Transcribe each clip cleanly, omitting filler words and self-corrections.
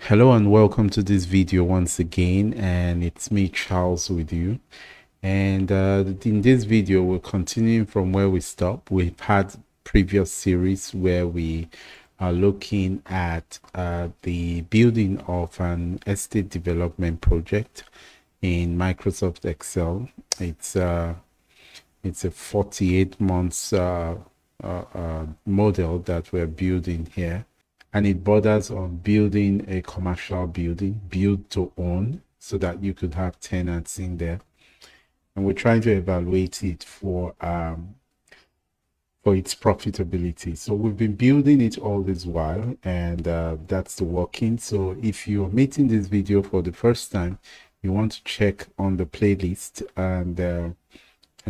Hello and welcome to this video once again, and it's me Charles with you. And in this video we're continuing from where we stopped. We've had previous series where we are looking at the building of an estate development project in Microsoft Excel. It's a 48 months model that we're building here, and it borders on building a commercial building, build to own, so that you could have tenants in there. And we're trying to evaluate it for its profitability. So we've been building it all this while, and that's the working. So if you're meeting this video for the first time, you want to check on the playlist, and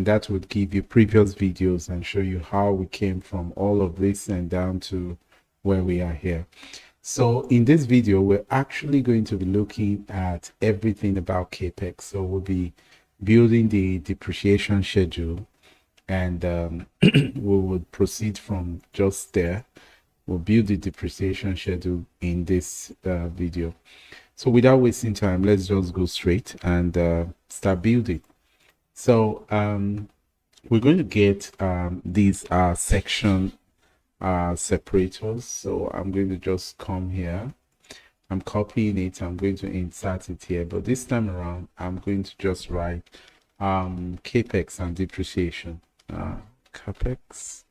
that would give you previous videos and show you how we came from all of this and down to where we are here. So in this video, we're actually going to be looking at everything about CapEx. So we'll be building the depreciation schedule, and we would proceed from just there. We'll build the depreciation schedule in this video. So without wasting time, let's just go straight and start building. So we're going to get these section separators. So I'm going to just come here. I'm copying it. I'm going to insert it here. But this time around, I'm going to just write CapEx and depreciation. CapEx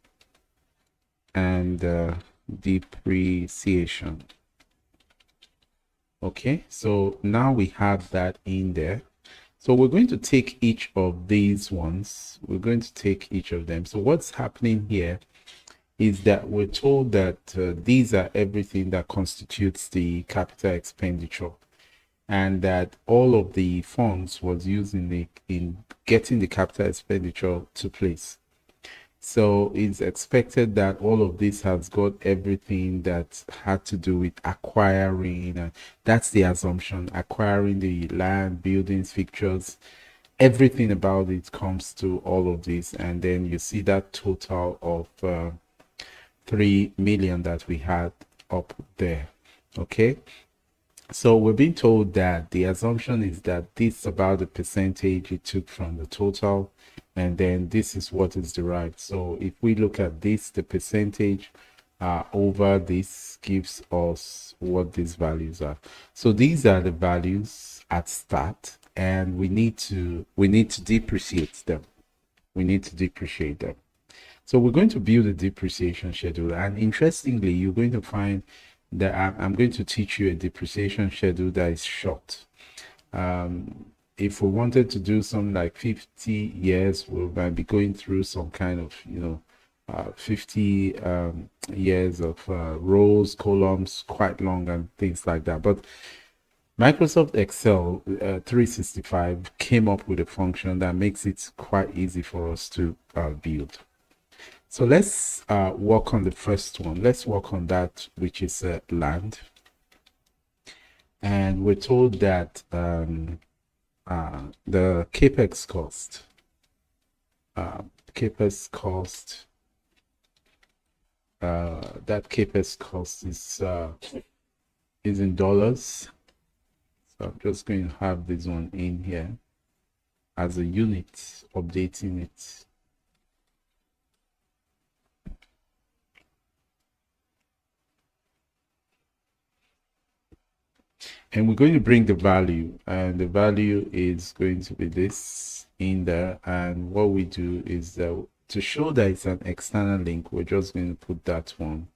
and depreciation. Okay, so now we have that in there. So we're going to take each of these ones. We're going to take each of them. So what's happening here is that we're told that these are everything that constitutes the capital expenditure, and that all of the funds was used in getting the capital expenditure to place. So it's expected that all of this has got everything that had to do with acquiring. That's the assumption: acquiring the land, buildings, fixtures, everything about it comes to all of this. And then you see that total of 3 million that we had up there. Okay, so we're being told that the assumption is that this is about the percentage it took from the total, and then this is what is derived. So if we look at this, the percentage over this gives us what these values are. So these are the values at start, and we need to depreciate them. So we're going to build a depreciation schedule, and interestingly, you're going to find that I'm going to teach you a depreciation schedule that is short. If we wanted to do something like 50 years, we might be going through some kind of 50 years of rows, columns, quite long, and things like that. But Microsoft Excel 365 came up with a function that makes it quite easy for us to build. So let's work on the first one. Let's work on that, which is land. And we're told that the capex cost, that capex cost is in dollars. So I'm just going to have this one in here as a unit, updating it. And we're going to bring the value, and the value is going to be this in there. And what we do is that to show that it's an external link, we're just going to put that one.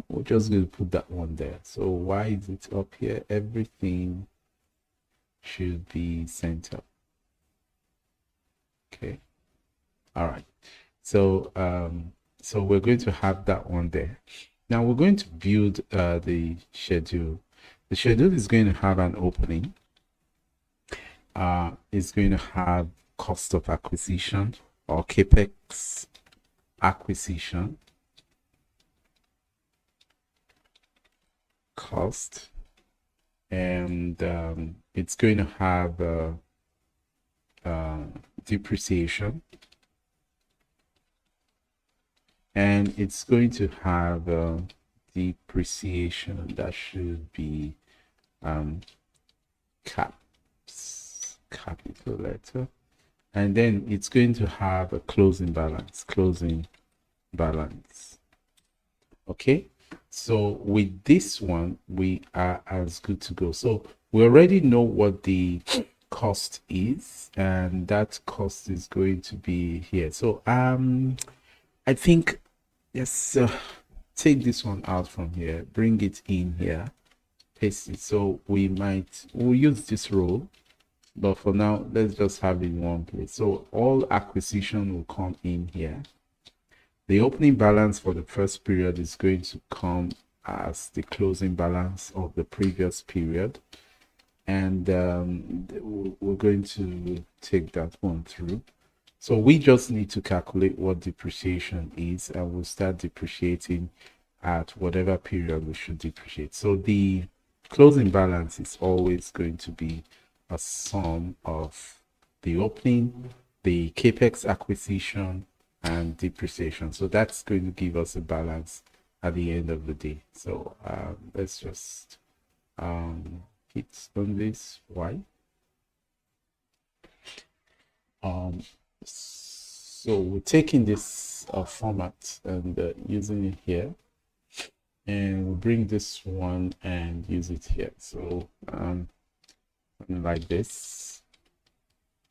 We're just going to put that one there. So why is it up here? Everything should be centered. Okay. All right. So so we're going to have that one there. Now we're going to build the schedule. The schedule is going to have an opening. It's going to have cost of acquisition or capex acquisition cost, and it's going to have depreciation, and it's going to have depreciation that should be capital letter, and then it's going to have a closing balance. Okay, so with this one we are as good to go. So we already know what the cost is, and that cost is going to be here. So I think let's take this one out from here, bring it in here, paste it. So we'll use this row, but for now let's just have it in one place. So all acquisition will come in here. The opening balance for the first period is going to come as the closing balance of the previous period, and we're going to take that one through. So we just need to calculate what depreciation is, and we'll start depreciating at whatever period we should depreciate. So the closing balance is always going to be a sum of the opening, the capex acquisition, and depreciation. So that's going to give us a balance at the end of the day. So let's just hit on this Y. So we're taking this format and using it here, and we'll bring this one and use it here. So like this.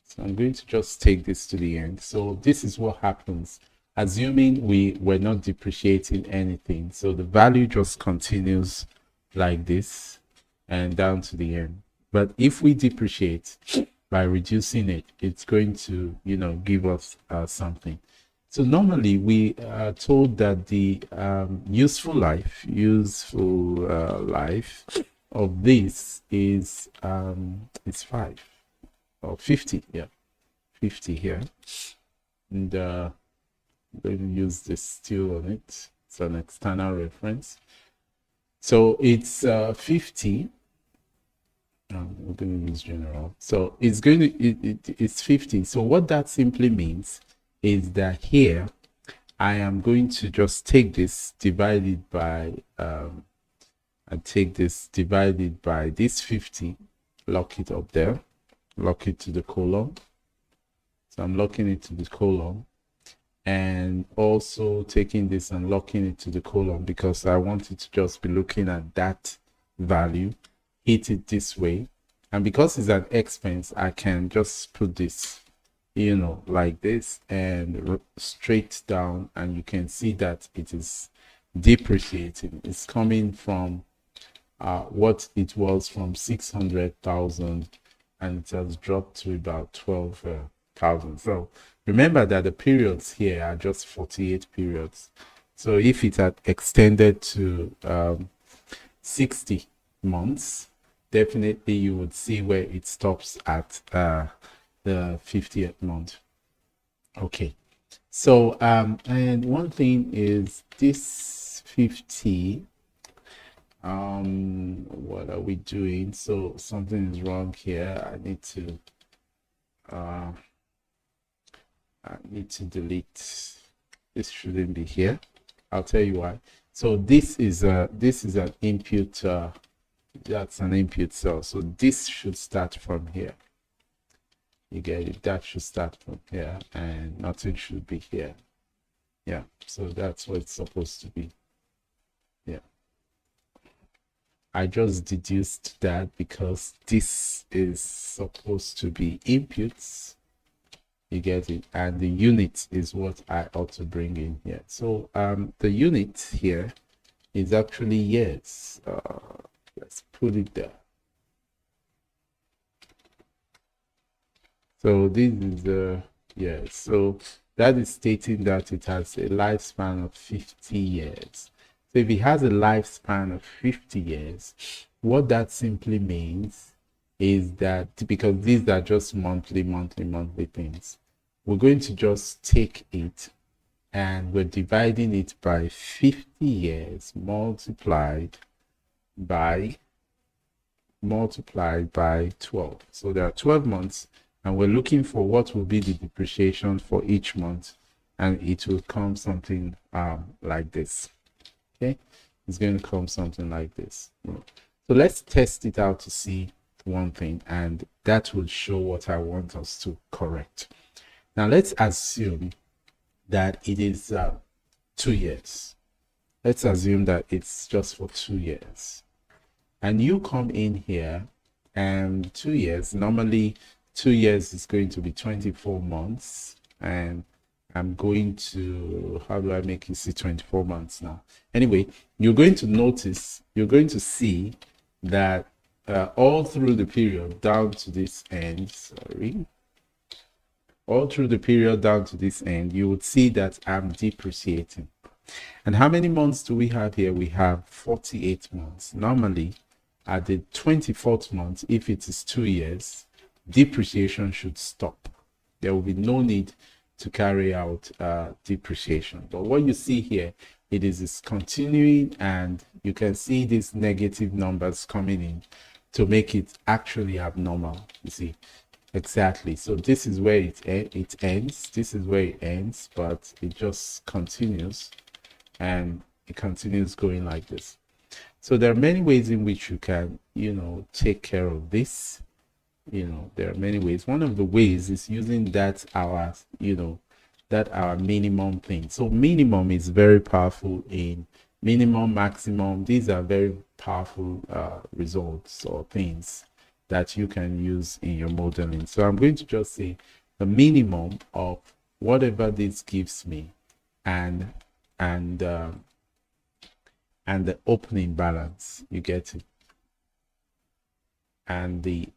So I'm going to just take this to the end. So this is what happens, assuming we were not depreciating anything. So the value just continues like this and down to the end. But if we depreciate by reducing it, it's going to, give us something. So normally we are told that the useful life of this is 5 or 50. Yeah, 50 here. And I'm going to use this still on it. It's an external reference. So it's 50. We're going to use general. So it's going to it's 50. So what that simply means is that here I am going to just take this divided by this 50, lock it up there, lock it to the column. So I'm locking it to the column, and also taking this and locking it to the column because I want it to just be looking at that value, hit it this way. And because it's an expense, I can just put this, like this and straight down, and you can see that it is depreciating. It's coming from what it was from 600,000, and it has dropped to about 12,000. So remember that the periods here are just 48 periods. So if it had extended to 60 months, definitely you would see where it stops at the 50th month. Okay, so and one thing is this 50, what are we doing? So something is wrong here. I need to delete. This shouldn't be here. I'll tell you why. So this is an input. That's an input cell. So this should start from here. You get it? That should start from here, and nothing should be here. Yeah. So that's what it's supposed to be. Yeah. I just deduced that because this is supposed to be inputs. You get it? And the unit is what I ought to bring in here. So the unit here is actually years. Let's put it there. So this is the so that is stating that it has a lifespan of 50 years. So if it has a lifespan of 50 years, what that simply means is that, because these are just monthly things, we're going to just take it and we're dividing it by 50 years multiplied by 12. So there are 12 months, and we're looking for what will be the depreciation for each month, and it will come something like this. Okay, it's going to come something like this. So let's test it out to see one thing, and that will show what I want us to correct. Now let's assume that it is 2 years. Let's assume that it's just for 2 years. And you come in here, and 2 years, normally 2 years is going to be 24 months. And I'm going to, how do I make you see 24 months now? Anyway, you're going to notice, you're going to see that all through the period down to this end, all through the period down to this end, you would see that I'm depreciating. And how many months do we have here? We have 48 months. Normally, at the 24th month, if it is 2 years, depreciation should stop. There will be no need to carry out depreciation. But what you see here, it is continuing, and you can see these negative numbers coming in to make it actually abnormal. You see, exactly. So this is where it ends. This is where it ends, but it just continues, and it continues going like this. So there are many ways in which you can, take care of this. There are many ways. One of the ways is using that our minimum thing. So minimum is very powerful in minimum, maximum. These are very powerful results or things that you can use in your modeling. So I'm going to just say the minimum of whatever this gives me, and the opening balance. You get it? And the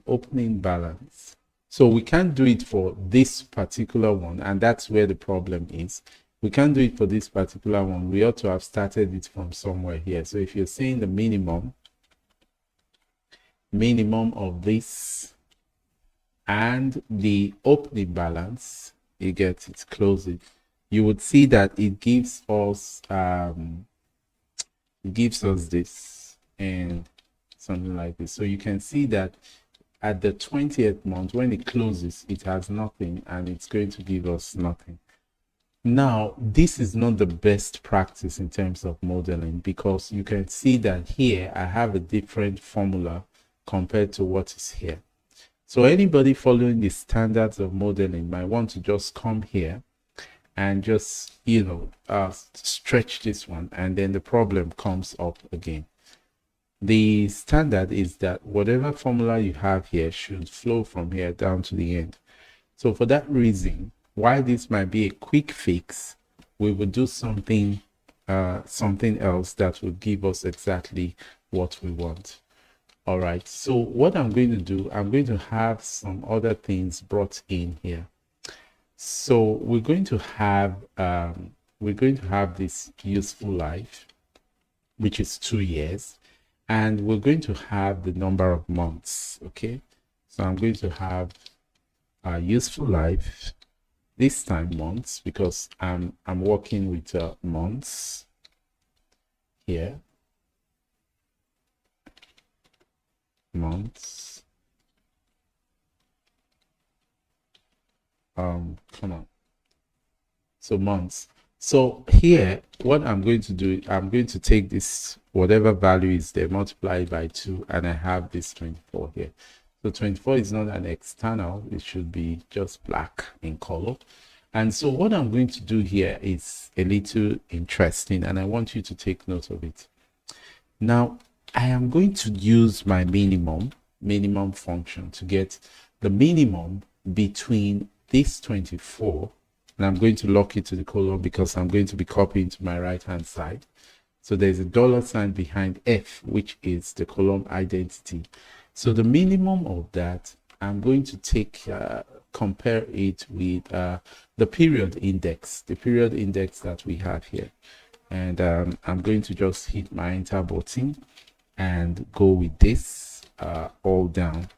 opening balance. So we can't do it for this particular one, and that's where the problem is. We can't do it for this particular one. We ought to have started it from somewhere here. So if you're saying the minimum of this and the opening balance, you get it, close it, you would see that it gives us this and something like this. So you can see that at the 20th month, when it closes, it has nothing, and it's going to give us nothing. Now, this is not the best practice in terms of modeling, because you can see that here I have a different formula compared to what is here. So anybody following the standards of modeling might want to just come here and just, stretch this one, and then the problem comes up again. The standard is that whatever formula you have here should flow from here down to the end. So for that reason, while this might be a quick fix, we will do something else that will give us exactly what we want. All right, so what I'm going to do, I'm going to have some other things brought in here. So we're going to have this useful life, which is 2 years, and we're going to have the number of months. Okay, so I'm going to have useful life, this time months, because I'm working with months here. Months. Come on. So months. So here, what I'm going to do, I'm going to take this, whatever value is there, multiply it by 2, and I have this 24 here. So 24 is not an external, it should be just black in color. And so what I'm going to do here is a little interesting, and I want you to take note of it. Now, I am going to use my minimum function to get the minimum between this 24, and I'm going to lock it to the column because I'm going to be copying to my right hand side. So there's a $sign behind F, which is the column identity. So the minimum of that, I'm going to take compare it with the period index that we have here, and I'm going to just hit my enter button and go with this all down.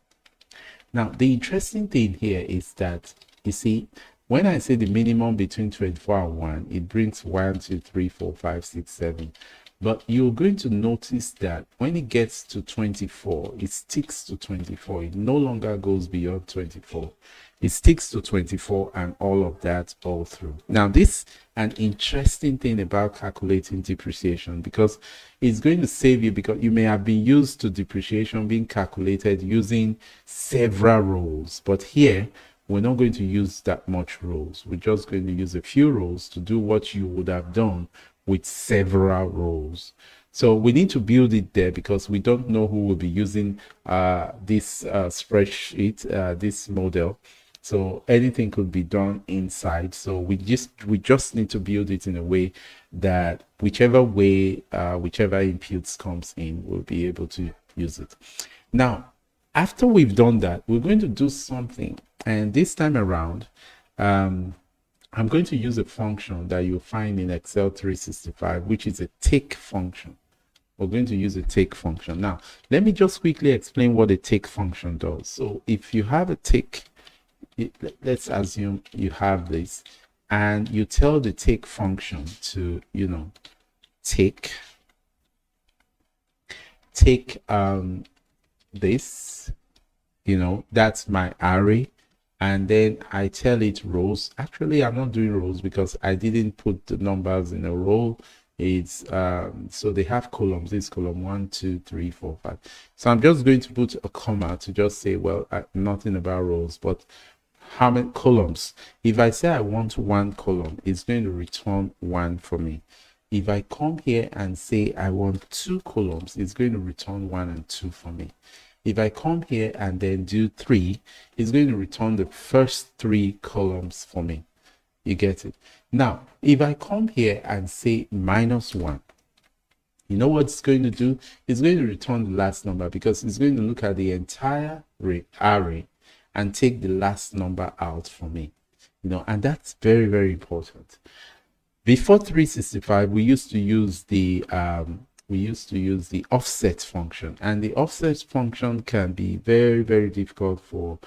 Now the interesting thing here is that, you see, when I say the minimum between 24 and 1, it brings 1, 2, 3, 4, 5, 6, 7. But you're going to notice that when it gets to 24, it sticks to 24. It no longer goes beyond 24. It sticks to 24 and all of that all through. Now, this an interesting thing about calculating depreciation, because it's going to save you, because you may have been used to depreciation being calculated using several rows. But here, we're not going to use that much rows. We're just going to use a few rows to do what you would have done with several rows. So we need to build it there because we don't know who will be using this spreadsheet, this model. So anything could be done inside. So we just need to build it in a way that whichever way, whichever inputs comes in, we'll be able to use it. Now, after we've done that, we're going to do something. And this time around, I'm going to use a function that you'll find in Excel 365, which is a take function. We're going to use a take function. Now, let me just quickly explain what a take function does. So if you have a take, let's assume you have this, and you tell the take function to, take this, that's my array. And then I tell it rows. Actually, I'm not doing rows because I didn't put the numbers in a row. It's so they have columns. This column 1, 2, 3, 4, 5. So I'm just going to put a comma to just say, well, nothing about rows, but how many columns. If I say I want 1 column, it's going to return 1 for me. If I come here and say I want 2 columns, it's going to return 1 and 2 for me. If I come here and then do 3, it's going to return the first 3 columns for me. You get it? Now, if I come here and say -1, you know what it's going to do? It's going to return the last number because it's going to look at the entire array and take the last number out for me. And that's very, very important. Before 365, we used to use the offset function, and the offset function can be very, very difficult for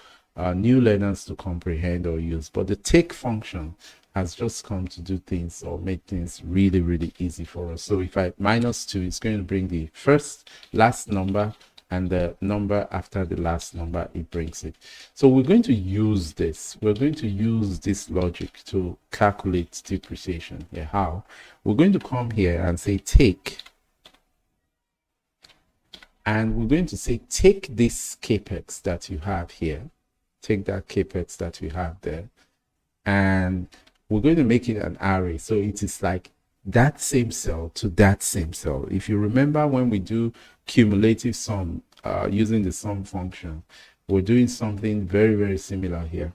new learners to comprehend or use. But the take function has just come to do things or make things really, really easy for us. So if I -2, it's going to bring the last number, and the number after the last number, it brings it. So we're going to use this. We're going to use this logic to calculate depreciation. Yeah, how? We're going to come here and say take. And we're going to say, take this capex that you have here. Take that capex that you have there. And we're going to make it an array. So it is like that same cell to that same cell. If you remember when we do cumulative sum using the sum function, we're doing something very, very similar here.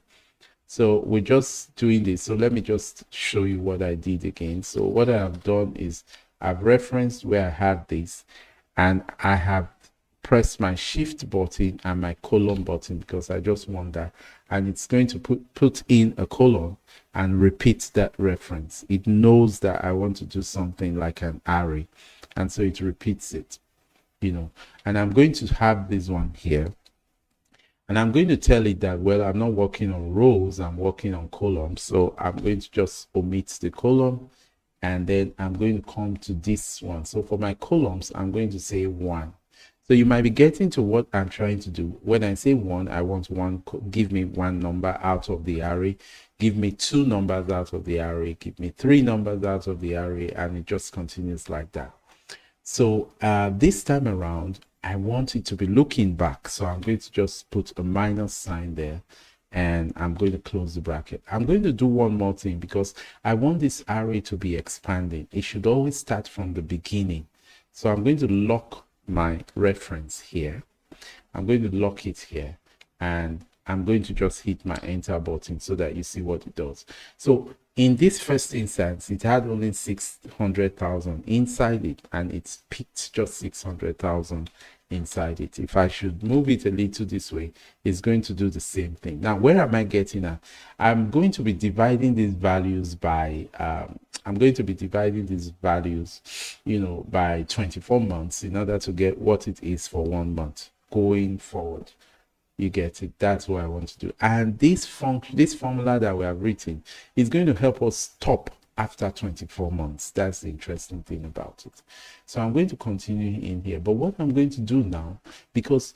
So we're just doing this. So let me just show you what I did again. So what I have done is I've referenced where I had this, and I have pressed my shift button and my colon button because I just want that, and it's going to put in a colon and repeat that reference. It knows that I want to do something like an array, and so it repeats it, and I'm going to have this one here, and I'm going to tell it that, well, I'm not working on rows, I'm working on columns. So I'm going to just omit the column, and then I'm going to come to this one. So for my columns, I'm going to say 1. So you might be getting to what I'm trying to do. When I say 1, I want 1, give me 1 number out of the array, give me 2 numbers out of the array, give me 3 numbers out of the array, and it just continues like that. So this time around, I want it to be looking back. So I'm going to just put a minus sign there, and I'm going to close the bracket. I'm going to do one more thing because I want this array to be expanding. It should always start from the beginning. So I'm going to lock my reference here. I'm going to lock it here, and I'm going to just hit my enter button so that you see what it does. So in this first instance, it had only 600,000 inside it, and it's picked just 600,000 inside it. If I should move it a little this way, it's going to do the same thing. Now, where am I getting at? I'm going to be dividing these values by by 24 months in order to get what it is for 1 month going forward. You get it? That's what I want to do. And this formula that we have written is going to help us stop after 24 months. That's the interesting thing about it. So I'm going to continue in here, but what I'm going to do now, because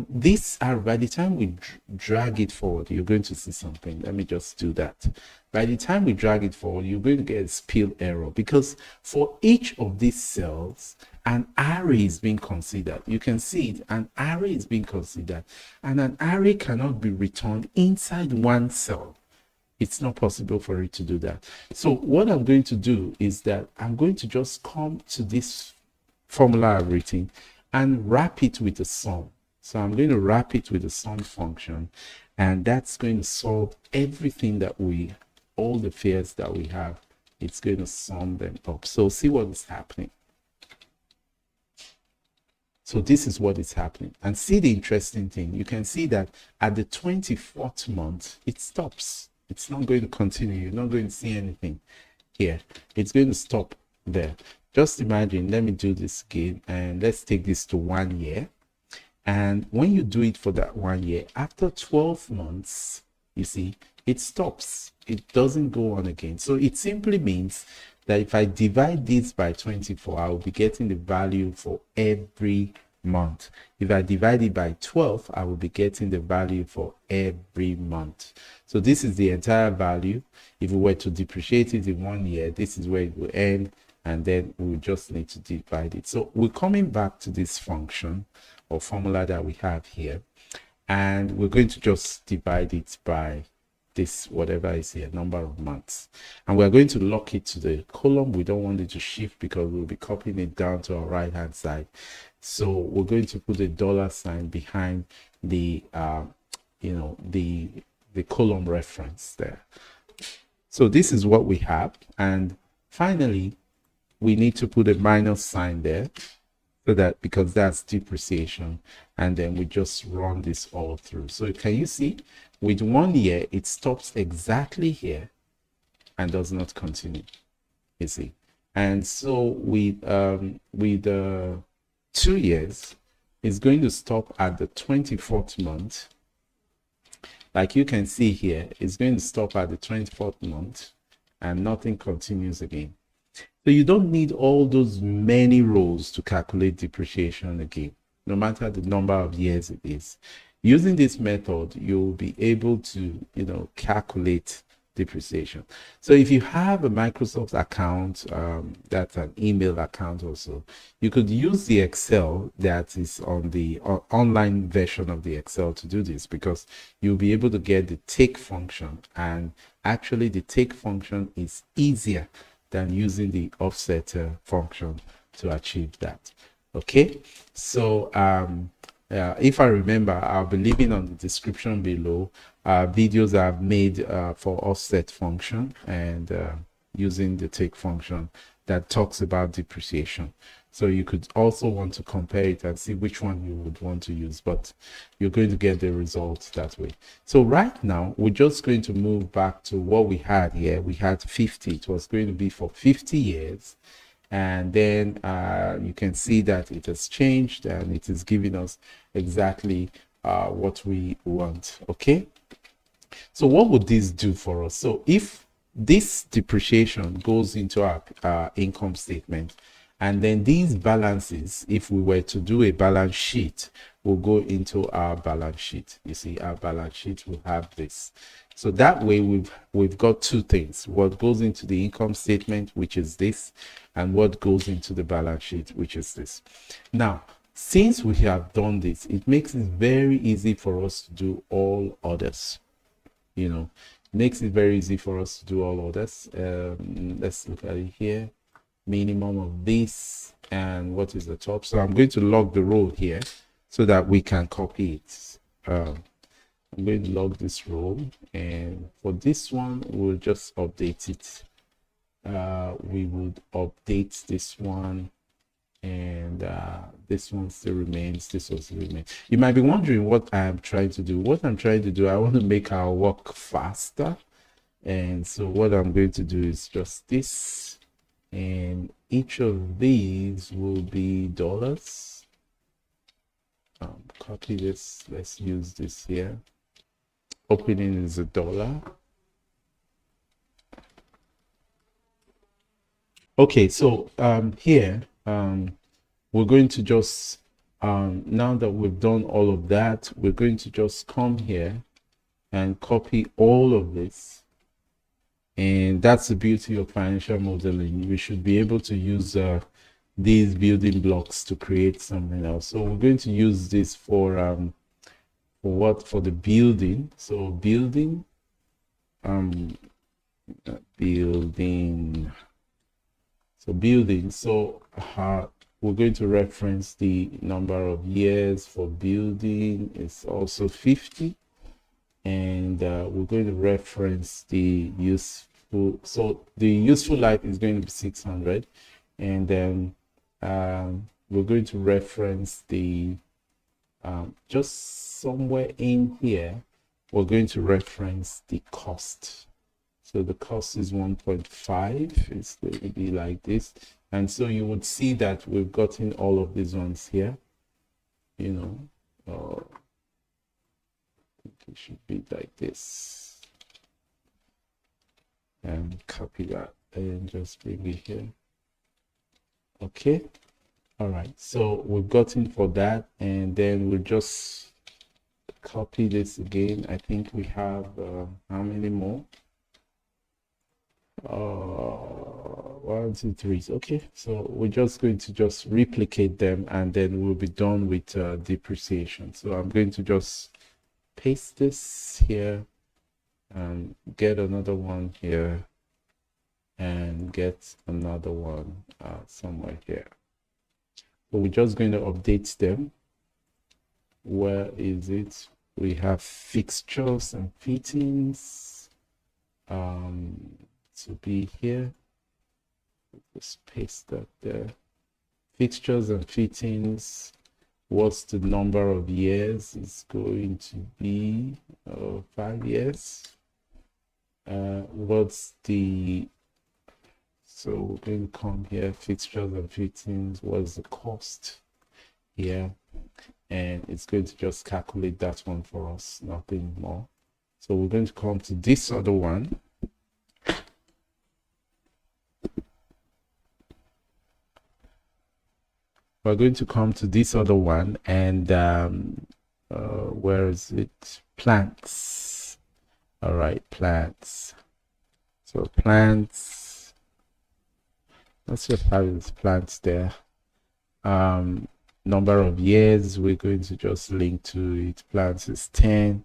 this are, by the time we drag it forward, you're going to see something. Let me just do that. By the time we drag it forward, you're going to get a spill error, because for each of these cells, an array is being considered. You can see it, an array is being considered, and an array cannot be returned inside one cell. It's not possible for it to do that. So what I'm going to do is that I'm going to just come to this formula I've written and wrap it with a sum. So I'm going to wrap it with a sum function, and that's going to solve everything that all the fears that we have. It's going to sum them up. So see what is happening. So this is what is happening. And see the interesting thing. You can see that at the 24th month, it stops. It's not going to continue. You're not going to see anything here. It's going to stop there. Just imagine, let me do this again, and let's take this to 1 year. And when you do it for that 1 year, after 12 months, you see, it stops. It doesn't go on again. So it simply means that if I divide this by 24, I will be getting the value for every month. If I divide it by 12, I will be getting the value for every month. So this is the entire value. If we were to depreciate it in 1 year, this is where it will end, and then we just need to divide it. So we're coming back to this function or formula that we have here, and we're going to just divide it by this, whatever is here, number of months, and we're going to lock it to the column. We don't want it to shift because we'll be copying it down to our right hand side. So we're going to put a $ behind the the column reference there. So this is what we have, and finally we need to put a minus sign there, so that, because that's depreciation, and then we just run this all through. So can you see, with 1 year it stops exactly here and does not continue, you see. And so with 2 years, it's going to stop at the 24th month. Like you can see here, it's going to stop at the 24th month and nothing continues again. So you don't need all those many rows to calculate depreciation again, no matter the number of years it is. Using this method, you'll be able to, calculate depreciation. So if you have a Microsoft account, that's an email account also, you could use the Excel that is on the online version of the Excel to do this, because you'll be able to get the take function, and actually the take function is easier than using the offset function to achieve that. Okay, so if I remember, I'll be leaving on the description below videos I've made for offset function and using the take function that talks about depreciation. So you could also want to compare it and see which one you would want to use, but you're going to get the results that way. So right now, we're just going to move back to what we had here. We had 50. It was going to be for 50 years. And then you can see that it has changed, and it is giving us exactly what we want. Okay. So what would this do for us? So if this depreciation goes into our income statement, and then these balances, if we were to do a balance sheet, will go into our balance sheet. You see, our balance sheet will have this. So that way we've got two things: what goes into the income statement, which is this, and what goes into the balance sheet, which is this. Now, since we have done this, it makes it very easy for us to do all others. It makes it very easy for us to do all others. Let's look at it here. Minimum of this, and what is the top. So I'm going to log the row here so that we can copy it. I'm going to log this row, and for this one we'll just update it. We would update this one, and this one still remains. This one still remains. You might be wondering what I'm trying to do. What I'm trying to do, I want to make our work faster, and so what I'm going to do is just this, and each of these will be dollars. Copy this. Let's use this here. Opening is $1. Okay, so here we're going to just now that we've done all of that, we're going to just come here and copy all of this. And that's the beauty of financial modeling. We should be able to use these building blocks to create something else. So we're going to use this for what? For the building. So building, building. So building. So we're going to reference the number of years for building. It's also 50. And we're going to reference the useful, so the useful life is going to be 600, and then we're going to reference the just somewhere in here we're going to reference the cost. So the cost is 1.5. It's going to be like this, and so you would see that we've gotten all of these ones here, you know. It should be like this, and copy that and just bring it here. Okay, all right, so we've gotten for that, and then we'll just copy this again. I think we have how many more? 1, 2, 3. Okay, so we're just going to just replicate them, and then we'll be done with depreciation. So I'm going to just paste this here and get another one here and get another one somewhere here. So we're just going to update them. Where is it? We have fixtures and fittings to be here. Just paste that there. Fixtures and fittings. What's the number of years? It's going to be 5 years. What's the, so we're going to come here, fixtures and fittings. What's the cost here? And it's going to just calculate that one for us, nothing more. So we're going to come to this other one. We're going to come to this other one, and where is it? Plants. All right, plants. So plants, let's just have this plants there. Number of years, we're going to just link to it. Plants is 10.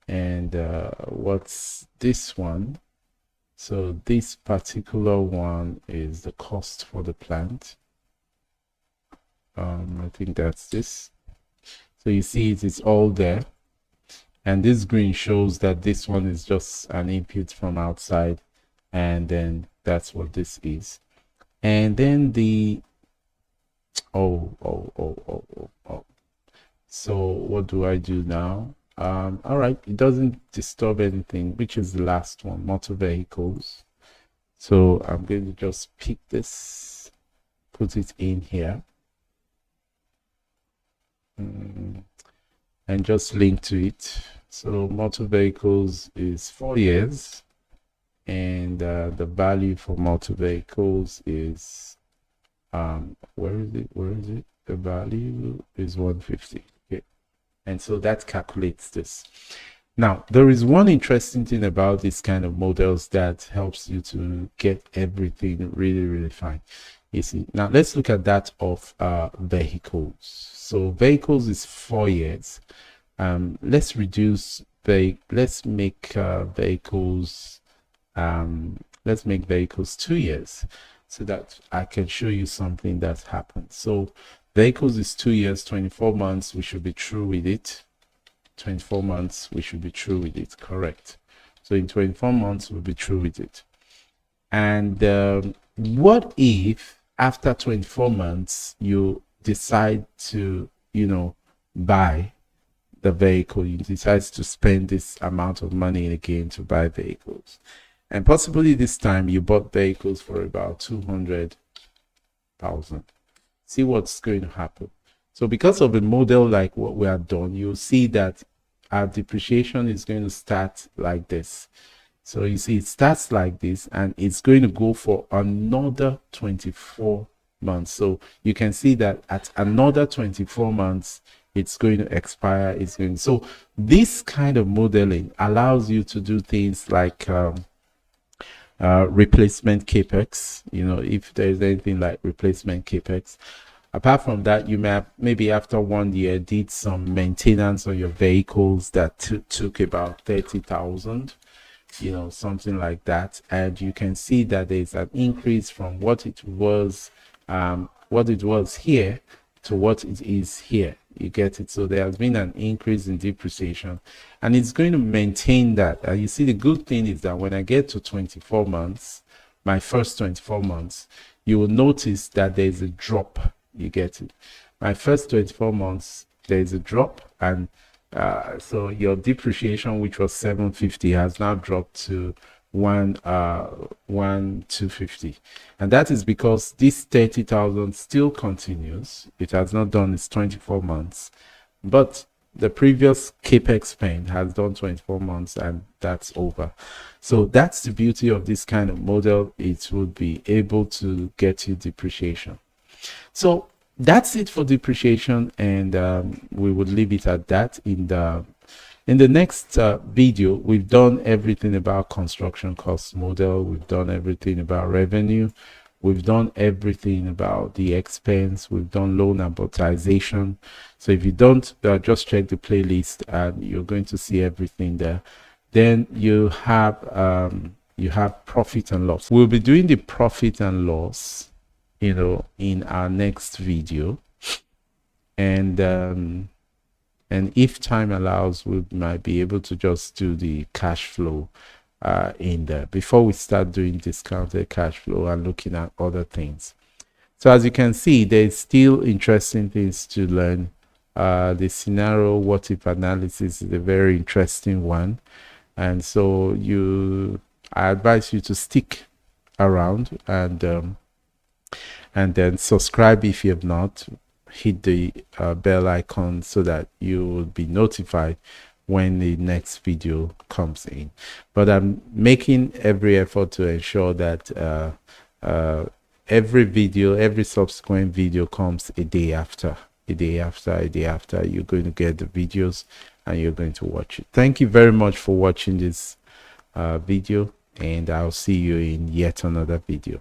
And what's this one? So this particular one is the cost for the plant. I think that's this. So you see it's all there, and this green shows that this one is just an input from outside, and then that's what this is. And then the oh. So what do I do now? All right, it doesn't disturb anything, which is the last one, motor vehicles. So I'm going to just pick this, put it in here, and just link to it. So motor vehicles is 4 years, and the value for motor vehicles is where is it? The value is 150. Okay, and so that calculates this. Now there is one interesting thing about this kind of models that helps you to get everything really fine. You see, now let's look at that of vehicles. So vehicles is 4 years. Let's reduce let's make vehicles 2 years, so that I can show you something that's happened. So vehicles is 2 years, 24 months, we should be through with it. 24 months, we should be through with it, correct? So in 24 months, we'll be through with it. And what if after 24 months you decide to, buy the vehicle, you decide to spend this amount of money again to buy vehicles, and possibly this time you bought vehicles for about 200,000. See what's going to happen. So because of a model like what we have done, you'll see that our depreciation is going to start like this. So you see, it starts like this and it's going to go for another 24 months. So you can see that at another 24 months, it's going to expire. It's going. So this kind of modeling allows you to do things like replacement capex. You know, if there's anything like replacement capex. Apart from that, you may have, maybe after 1 year, did some maintenance on your vehicles that took about 30,000, you know, something like that, and you can see that there's an increase from what it was here to what it is here. You get it? So there has been an increase in depreciation, and it's going to maintain that. And you see, the good thing is that when I get to 24 months, my first 24 months, you will notice that there's a drop. You get it? My first 24 months, there's a drop, and so your depreciation, which was 750, has now dropped to 250, and that is because this 30,000 still continues. It has not done its 24 months, but the previous capex spend has done 24 months, and that's over. So that's the beauty of this kind of model. It would be able to get you depreciation. So that's it for depreciation, and we would leave it at that. In the next video, we've done everything about construction cost model. We've done everything about revenue. We've done everything about the expense. We've done loan amortization. So if you don't, just check the playlist and you're going to see everything there. Then you have profit and loss. We'll be doing the profit and loss, you know, in our next video, and if time allows, we might be able to just do the cash flow in there before we start doing discounted cash flow and looking at other things. So as you can see, there's still interesting things to learn. The scenario what if analysis is a very interesting one, and so I advise you to stick around and then subscribe if you have not. Hit the bell icon so that you will be notified when the next video comes in. But I'm making every effort to ensure that every subsequent video comes a day after. You're going to get the videos and you're going to watch it. Thank you very much for watching this video, and I'll see you in yet another video.